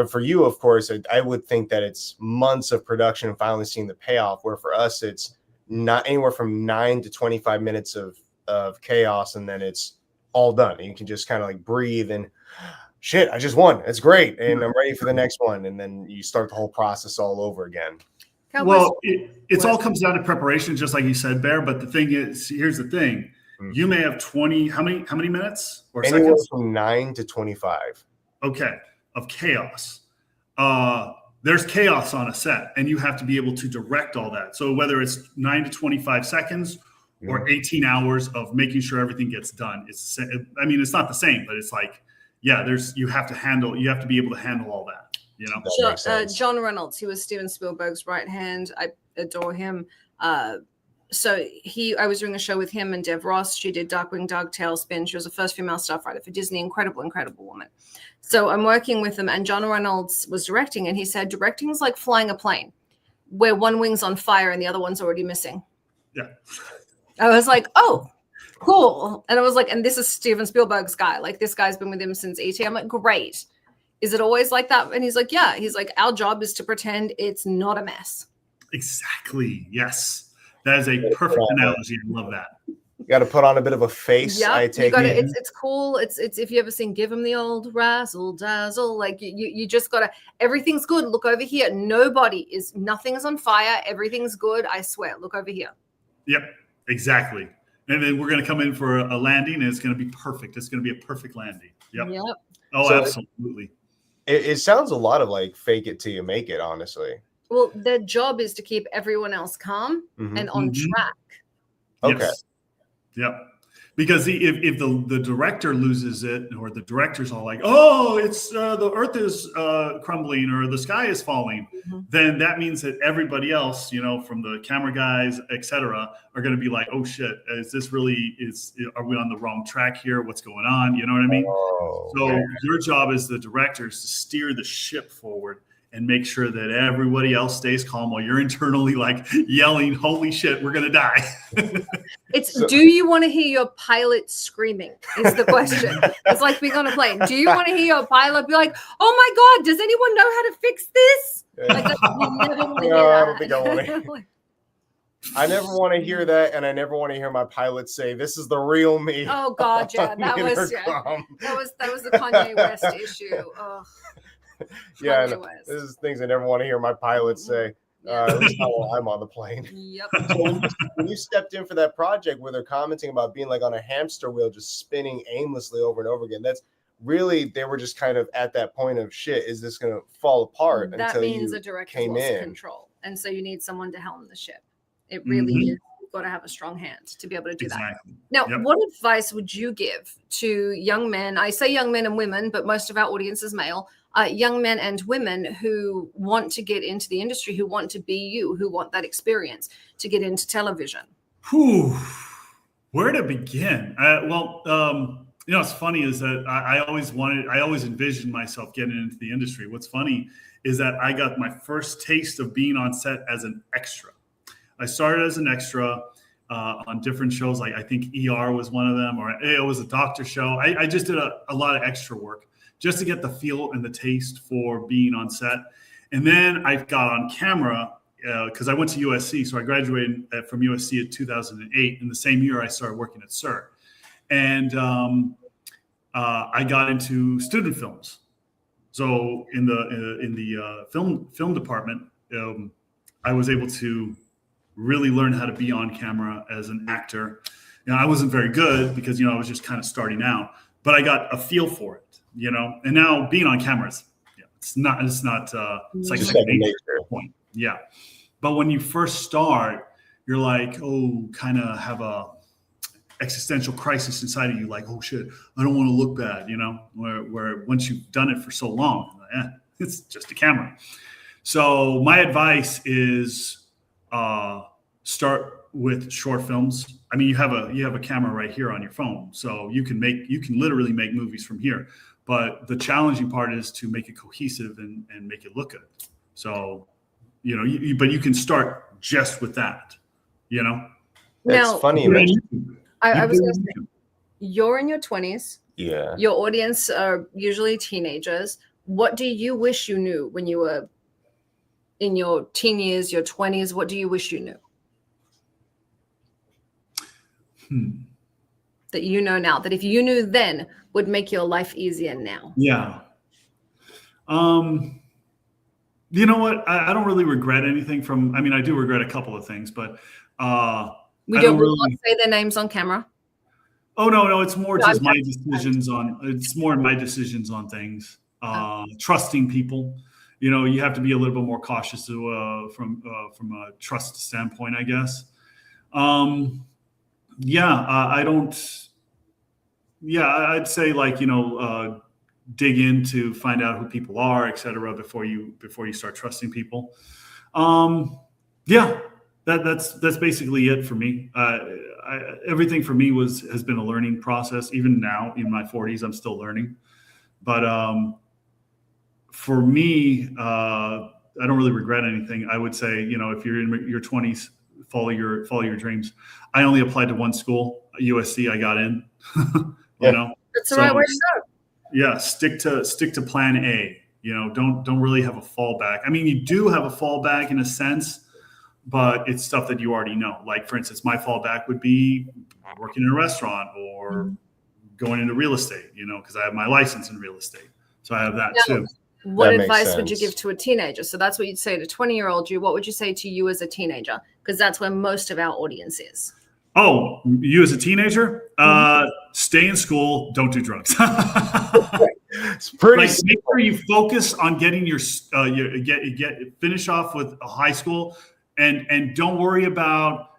For you, of course, I would think that it's months of production and finally seeing the payoff. Where for us, it's not anywhere from 9 to 25 minutes of chaos, and then it's all done. And you can just kind of breathe and shit. I just won. It's great, and I'm ready for the next one. And then you start the whole process all over again. Well, it all comes down to preparation, just like you said, Bear. But the thing is, here's the thing: you may have 20. How many minutes or anywhere seconds? From 9 to 25. Okay, of chaos. There's chaos on a set, and you have to be able to direct all that. So whether it's 9 to 25 seconds or 18 hours of making sure everything gets done, it's not the same, but it's like, you have to be able to handle all that. John Reynolds, he was Steven Spielberg's right hand. I adore him. I was doing a show with him and Dev Ross. She did Darkwing Duck, Tailspin. She was the first female staff writer for Disney. Incredible woman. So I'm working with them, and John Reynolds was directing, and he said directing is like flying a plane, where one wing's on fire and the other one's already missing. Yeah. I was like, oh, cool. And I was like, and this is Steven Spielberg's guy. Like, this guy's been with him since E.T. I'm like, great. Is it always like that? And he's like, yeah. He's like, our job is to pretend it's not a mess. Exactly. Yes. That is a perfect analogy. I love that. You got to put on a bit of a face. Yeah, it's cool. It's if you ever seen Give 'Em the Old Razzle Dazzle, like you just got to, everything's good. Look over here. Nothing is on fire. Everything's good. I swear. Look over here. Yep, exactly. And then we're going to come in for a landing, and it's going to be perfect. It's going to be a perfect landing. Yep. Oh, so absolutely. It sounds a lot of like fake it till you make it, honestly. Well, their job is to keep everyone else calm and on track. Okay. Yes. Yep. Because if the director loses it, or the director's all like, oh, it's the earth is crumbling or the sky is falling, then that means that everybody else, from the camera guys, etc., are going to be like, oh shit, are we on the wrong track here? What's going on? You know what I mean? Oh, so your job as the director is to steer the ship forward and make sure that everybody else stays calm while you're internally like yelling, "Holy shit, we're gonna die." Do you want to hear your pilot screaming? Is the question. It's like being on a plane. Do you want to hear your pilot be like, "Oh my God, does anyone know how to fix this?" Like, you never want to hear that. I don't think I want to. I never want to hear that, and I never want to hear my pilot say, "This is the real me." Oh God, yeah, that was the Kanye West issue. Oh, yeah, this is things I never want to hear my pilot say. At least not while I'm on the plane. Yep. So when you stepped in for that project where they're commenting about being like on a hamster wheel, just spinning aimlessly over and over again, that's really, they were just kind of at that point of shit. Is this going to fall apart? That means a director lost control, and so you need someone to helm the ship. It really is. You've got to have a strong hand to be able to do that. Now, what advice would you give to young men? I say young men and women, but most of our audience is male. Young men and women who want to get into the industry, who want to be you, who want that experience to get into television. Where to begin? What's funny is that I always envisioned myself getting into the industry. What's funny is that I got my first taste of being on set as an extra. I started as an extra on different shows. Like I think ER was one of them, or it was a doctor show. I just did a lot of extra work just to get the feel and the taste for being on set. And then I got on camera because I went to USC. So I graduated from USC in 2008. In the same year, I started working at SIR. And I got into student films. So in the film department, I was able to really learn how to be on camera as an actor. I wasn't very good because, I was just kind of starting out, but I got a feel for it, and now being on camera, it's like a second nature point. Yeah. But when you first start, you're like, kind of have a existential crisis inside of you. Like, oh shit, I don't want to look bad, where once you've done it for so long, it's just a camera. So my advice is, start with short films. I mean, you have a camera right here on your phone, so you can literally make movies from here. But the challenging part is to make it cohesive and make it look good. So, but you can start just with that. It's funny. I was going to say, you're in your 20s. Yeah. Your audience are usually teenagers. What do you wish you knew when you were in your teen years, your 20s? What do you wish you knew? That you know now, that if you knew then would make your life easier now. Yeah. You know what? I don't really regret anything I do regret a couple of things, but we don't really say their names on camera. Oh no, it's more just my decisions on things. Trusting people. You have to be a little bit more cautious from a trust standpoint, I guess. I'd say dig in to find out who people are, et cetera, before you start trusting people. That's basically it for me. Everything for me has been a learning process. Even now in my 40s, I'm still learning. But for me, I don't really regret anything. I would say, if you're in your 20s, follow your dreams. I only applied to one school, USC. I got in. That's the right way to go. Yeah, stick to plan A. Don't really have a fallback. I mean, you do have a fallback in a sense, but it's stuff that you already know. Like, for instance, my fallback would be working in a restaurant or going into real estate, because I have my license in real estate. So I have that too. What advice would you give to a teenager? So that's what you'd say to 20-year-old you. What would you say to you as a teenager? Because that's where most of our audience is. Oh, you as a teenager? Stay in school. Don't do drugs. It's pretty make sure you focus on getting your finish off with a high school, and don't worry about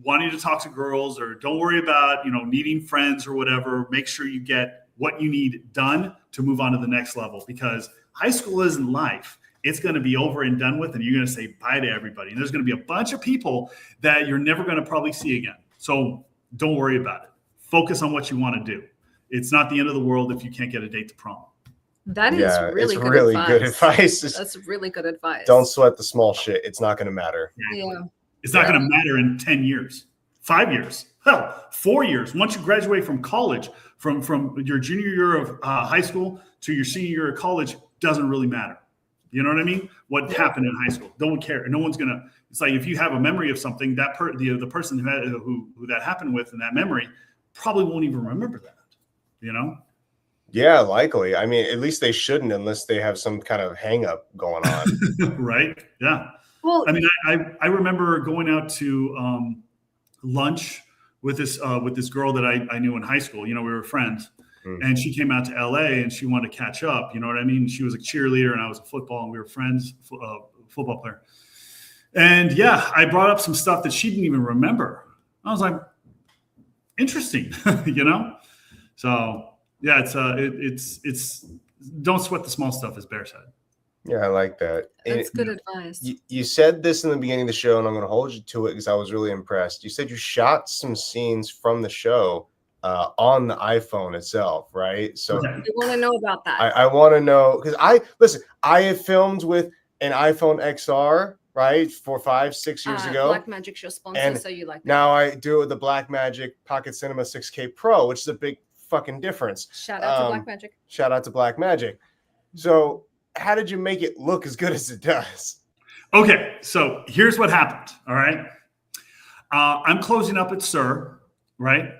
wanting to talk to girls, or don't worry about needing friends or whatever. Make sure you get what you need done to move on to the next level, because high school isn't life. It's going to be over and done with, and you're going to say bye to everybody. And there's going to be a bunch of people that you're never going to probably see again. So don't worry about it. Focus on what you want to do. It's not the end of the world if you can't get a date to prom. That is Yeah, really it's good really advice. good advice. That's really good advice. Don't sweat the small shit. It's not going to matter. Yeah. It's not going to matter in 10 years, 5 years, hell, 4 years. Once you graduate from college, from your junior year of high school to your senior year of college, doesn't really matter. You know what I mean? What happened in high school? No one cares. No one's going to. It's like if you have a memory of something, that the person who that happened with in that memory probably won't even remember that, you know? Yeah, likely. I mean, at least they shouldn't unless they have some kind of hang up going on. Right? Yeah. Well, I mean, I remember going out to lunch with this girl that I knew in high school. You know, we were friends. And she came out to LA and she wanted to catch up. You know what I mean? She was a cheerleader and I was a football, and we were friends, football player. And yeah, I brought up some stuff that she didn't even remember. I was like, interesting, you know? So yeah, it's don't sweat the small stuff, as Bear said. Yeah, I like that. that's good advice. You said this in the beginning of the show, and I'm going to hold you to it because I was really impressed. You said you shot some scenes from the show on the iPhone itself, right? So We want to know about that. I want to know, because I have filmed with an iPhone XR, right, 5-6 years ago. Blackmagic's your sponsor, And so you like that. Now I do it with the Blackmagic Pocket Cinema 6K Pro, which is a big fucking difference. Shout out to Blackmagic. Shout out to Blackmagic. So how did you make it look as good as it does? Okay, so here's what happened. All right, I'm closing up at SIR, right?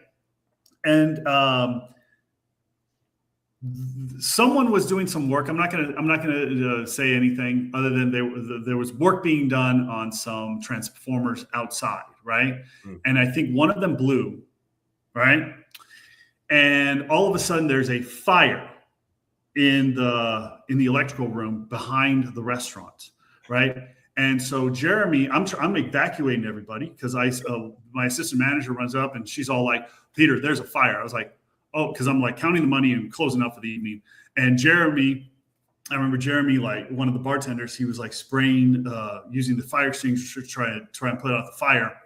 And someone was doing some work. I'm not gonna say anything other than there was work being done on some transformers outside, right? And I think one of them blew, right? And all of a sudden, there's a fire in the electrical room behind the restaurant, right? And so Jeremy, I'm evacuating everybody because my assistant manager runs up and she's all like, "Peter, there's a fire." I was like, "Oh," because I'm like counting the money and closing up for the evening. And Jeremy, I remember Jeremy, like one of the bartenders, he was like spraying, using the fire extinguisher to try and put out the fire.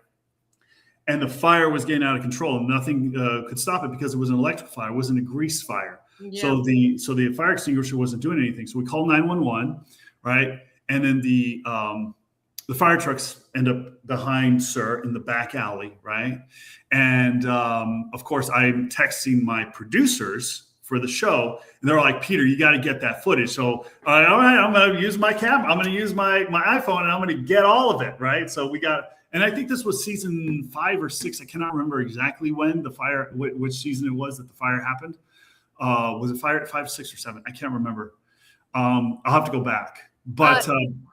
And the fire was getting out of control, and nothing could stop it because it was an electric fire. It wasn't a grease fire. Yeah. So the fire extinguisher wasn't doing anything. So we called 911, right? And then the fire trucks end up behind SIR in the back alley, right? And of course, I'm texting my producers for the show, and they're like, "Peter, you got to get that footage." So all right, I'm going to use my camera. I'm going to use my iPhone, and I'm going to get all of it, right? So we got, and I think this was season 5 or 6. I cannot remember exactly when which season it was that the fire happened. Was it fire at 5, 6, or 7? I can't remember. I'll have to go back. But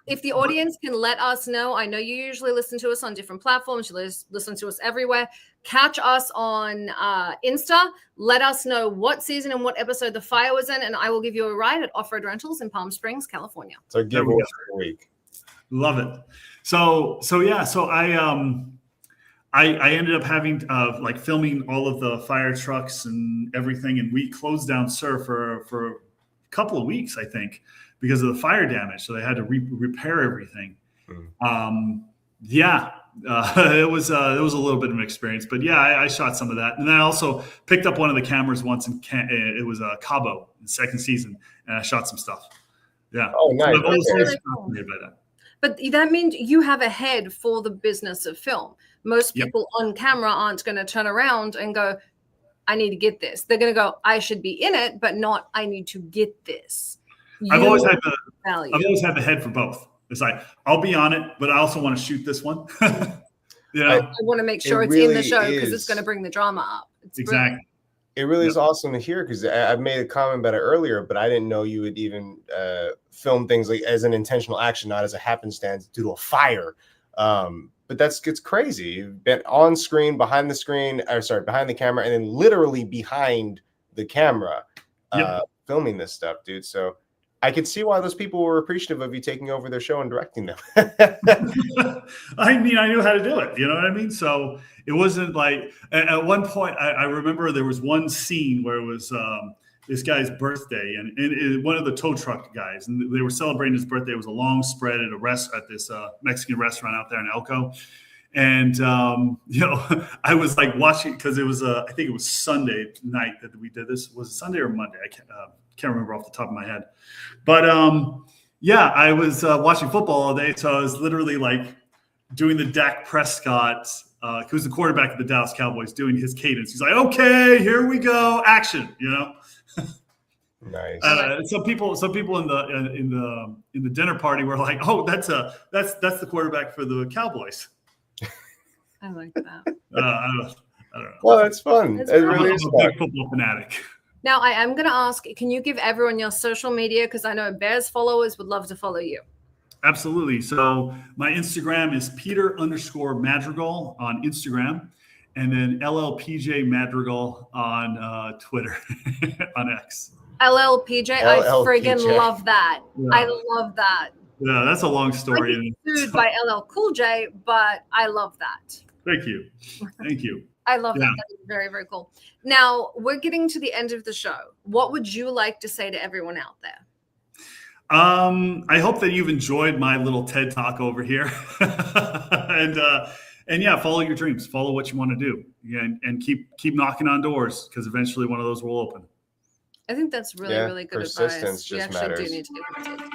if the audience can let us know, I know you usually listen to us on different platforms. You listen to us everywhere. Catch us on Insta. Let us know what season and what episode the fire was in, and I will give you a ride at Off-Road Rentals in Palm Springs, California. So give us a week. Love it. So yeah. So I ended up having like filming all of the fire trucks and everything, and we closed down SIR for a couple of weeks, I think, because of the fire damage. So they had to repair everything. It was a little bit of an experience, but yeah, I shot some of that. And I also picked up one of the cameras once it was Cabo in second season, and I shot some stuff. Yeah. Oh, nice. So really cool. But that means you have a head for the business of film. Most people on camera aren't going to turn around and go, "I need to get this." They're going to go, "I should be in it, but not I need to get this." I've always had the head for both. It's like, I'll be on it, but I also want to shoot this one. You know? I want to make sure it's in the show because it's going to bring the drama up. Exactly. Brilliant. It really is awesome to hear, because I made a comment about it earlier, but I didn't know you would even film things like as an intentional action, not as a happenstance due to a fire. But it's crazy. You've been on screen, behind the camera, and then literally behind the camera filming this stuff, dude. So I could see why those people were appreciative of you taking over their show and directing them. I mean, I knew how to do it. You know what I mean? So it wasn't like at one point, I remember there was one scene where it was this guy's birthday, and one of the tow truck guys, and they were celebrating his birthday. It was a long spread at this Mexican restaurant out there in Elko. And I was like watching because it was I think it was Sunday night that we did this. Was it Sunday or Monday? I can't remember off the top of my head. But I was watching football all day, so I was literally like doing the Dak Prescott, who's the quarterback of the Dallas Cowboys, doing his cadence. He's like, "Okay, here we go, action!" Nice. Some people in the dinner party were like, "Oh, that's the quarterback for the Cowboys." I like that. I don't know. Well, that's fun. It's It fun. really I'm is a fun. big football fanatic. Now, I am going to ask, can you give everyone your social media? Because I know Bear's followers would love to follow you. Absolutely. So my Instagram is Peter_Madrigal on Instagram, and then LLPJ Madrigal on Twitter, on X. LLPJ, I friggin' LLPJ. love that. Yeah. I love that. Yeah, that's a long I story. get sued by LL Cool J, but I love that. Thank you. I love that. Yeah. That is very, very cool. Now, we're getting to the end of the show. What would you like to say to everyone out there? I hope that you've enjoyed my little TED Talk over here, and yeah, follow your dreams, follow what you want to do, and keep knocking on doors, because eventually one of those will open. I think that's really, Yeah, really good persistence advice. We just actually matters. do need to get committed.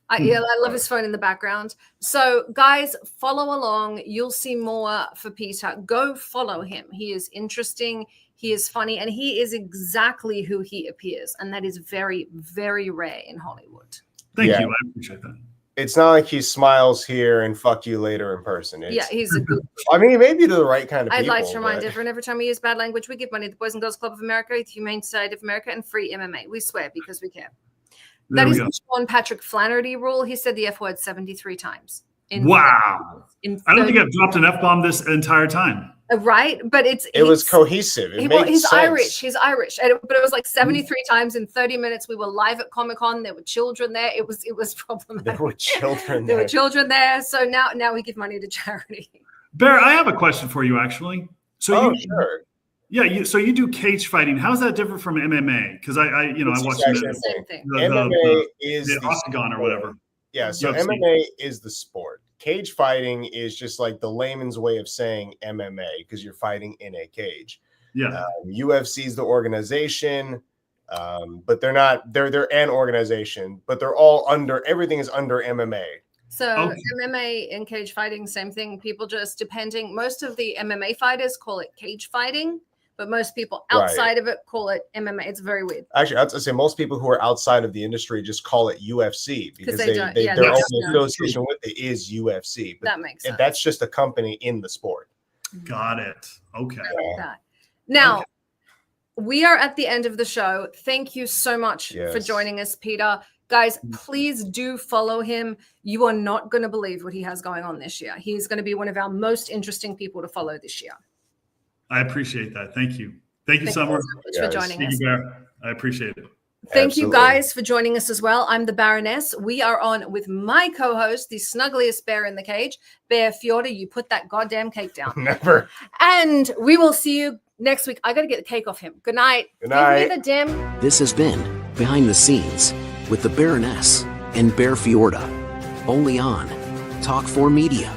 I love his phone in the background. So, guys, follow along. You'll see more for Peter. Go follow him. He is interesting. He is funny, and he is exactly who he appears. And that is very, very rare in Hollywood. Thank Yeah. you. I appreciate that. It's not like he smiles here and fuck you later in person. Yeah, he's a good. I mean, he may be to the right kind of I'd people. like to remind but- everyone, every time we use bad language, we give money to the Boys and Girls Club of America, the Humane Society of America, and Free MMA. We swear because we care. There That we is go. the Sean Patrick Flannery rule. He said the F word 73 times. Wow. In I don't think 30 I've dropped an F-bomb this entire time. Right? But it was cohesive. It made he's sense. Irish. He's Irish. But it was like 73 times in 30 minutes. We were live at Comic-Con. There were children there. It was problematic. There were children There there. were children there. So now we give money to charity. Bear, I have a question for you, actually. So Sure. so you do cage fighting. How is that different from MMA? Because I It's watch exactly the, the Same thing. MMA is the the octagon or sport. whatever. Yeah, so UFC. MMA is the sport. Cage fighting is just like the layman's way of saying MMA, because you're fighting in a cage. Yeah. UFC is the organization, but they're not. They're an organization, but they're all under. Everything is under MMA. So Okay. MMA and cage fighting, same thing. People just most of the MMA fighters call it cage fighting, but most people Right. outside of it call it MMA. It's very weird. Actually, I'd say most people who are outside of the industry just call it UFC because they don't- yeah, their they only don't know. association with it is UFC. But That makes sense. that's just a company in the sport. Got it. Okay. I like that. Now, we are at the end of the show. Thank you so much for Yes. joining us, Peter. Guys, please do follow him. You are not going to believe what he has going on this year. He is going to be one of our most interesting people to follow this year. I appreciate that. Thank you. Thank you, Thank Summer. you so much for Yes. joining Thank us. you, Bear. I appreciate it. Thank you Absolutely. guys for joining us as well. I'm the Baroness. We are on with my co-host, the snuggliest bear in the cage, Bear Fiorda. You put that goddamn cake down. Never. And we will see you next week. I got to get the cake off him. Good night. Good night. Give me the dim. This has been Behind the Scenes with the Baroness and Bear Fiorda. Only on Talk 4 Media.